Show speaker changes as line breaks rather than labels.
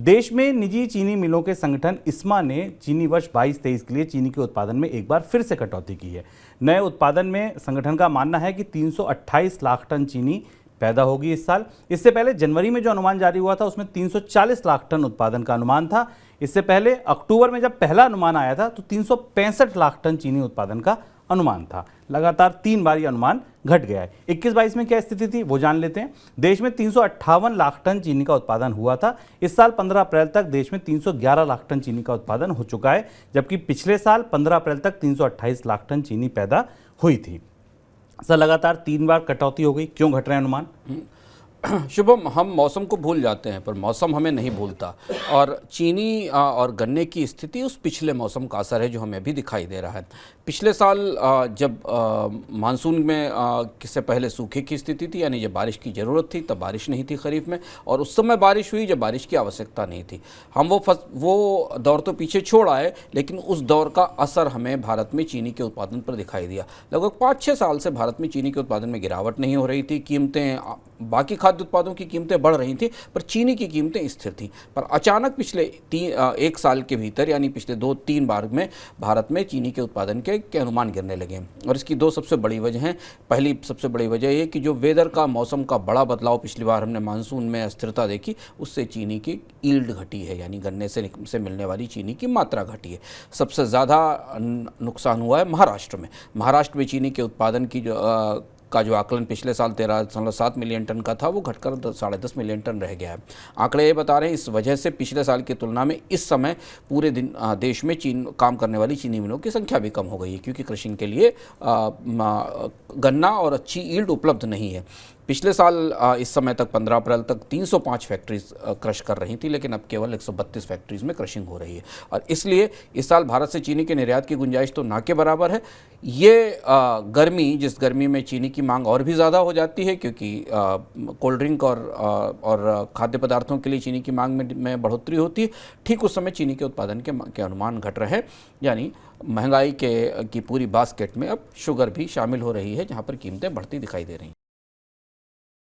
देश में निजी चीनी मिलों के संगठन इस्मा ने चीनी वर्ष 22-23 के लिए चीनी के उत्पादन में एक बार फिर से कटौती की है। नए उत्पादन में संगठन का मानना है कि 328 लाख टन चीनी पैदा होगी इस साल। इससे पहले जनवरी में जो अनुमान जारी हुआ था उसमें 340 लाख टन उत्पादन का अनुमान था। इससे पहले अक्टूबर में जब पहला अनुमान आया था तो 365 लाख टन चीनी उत्पादन का अनुमान था। लगातार 3 बार यह अनुमान घट गया है। 21-22 में क्या स्थिति थी वो जान लेते हैं। देश में 358 लाख टन चीनी का उत्पादन हुआ था। इस साल 15 अप्रैल तक देश में 311 लाख टन चीनी का उत्पादन हो चुका है, जबकि पिछले साल 15 अप्रैल तक 328 लाख टन चीनी पैदा हुई थी। सर, लगातार 3 बार कटौती हो गई, क्यों घट रहे हैं अनुमान?
शुभम, हम मौसम को भूल जाते हैं पर मौसम हमें नहीं भूलता, और चीनी और गन्ने की स्थिति उस पिछले मौसम का असर है जो हमें भी दिखाई दे रहा है। पिछले साल जब मानसून में इससे पहले सूखे की स्थिति थी, यानी जब बारिश की ज़रूरत थी तब बारिश नहीं थी खरीफ में, और उस समय बारिश हुई जब बारिश की आवश्यकता नहीं थी। हम वो दौर तो पीछे छोड़ आए, लेकिन उस दौर का असर हमें भारत में चीनी के उत्पादन पर दिखाई दिया। लगभग 5-6 साल से भारत में चीनी के उत्पादन में गिरावट नहीं हो रही थी। कीमतें, बाकी खाद्य उत्पादों की कीमतें बढ़ रही थी पर चीनी की कीमतें स्थिर थीं। पर अचानक पिछले 1 साल के भीतर, यानी पिछले 2-3 बार में भारत में चीनी के उत्पादन के अनुमान गिरने लगे हैं, और इसकी 2 सबसे बड़ी वजह हैं। पहली सबसे बड़ी वजह ये कि जो वेदर का, मौसम का बड़ा बदलाव, पिछली बार हमने मानसून में अस्थिरता देखी, उससे चीनी की ईल्ड घटी है, यानी गन्ने से मिलने वाली चीनी की मात्रा घटी है। सबसे ज़्यादा नुकसान हुआ है महाराष्ट्र में। महाराष्ट्र में चीनी के उत्पादन की जो आकलन पिछले साल 13.7 मिलियन टन का था, वो घटकर 10.5 मिलियन टन रह गया है। आंकड़े ये बता रहे हैं इस वजह से पिछले साल की तुलना में इस समय पूरे दिन देश में काम करने वाली चीनी मिलों की संख्या भी कम हो गई है, क्योंकि क्रशिंग के लिए गन्ना और अच्छी ईल्ड उपलब्ध नहीं है। पिछले साल इस समय तक 15 अप्रैल तक 305 फैक्ट्रीज क्रश कर रही थी, लेकिन अब केवल 132 फैक्ट्रीज में क्रशिंग हो रही है, और इसलिए इस साल भारत से चीनी के निर्यात की गुंजाइश तो ना के बराबर है। ये जिस गर्मी में चीनी की मांग और भी ज़्यादा हो जाती है, क्योंकि कोल्ड ड्रिंक और खाद्य पदार्थों के लिए चीनी की मांग में बढ़ोतरी होती है, ठीक उस समय चीनी के उत्पादन के अनुमान घट रहे हैं। यानी महंगाई की पूरी बास्केट में अब शुगर भी शामिल हो रही है, जहाँ पर कीमतें बढ़ती दिखाई दे रही हैं।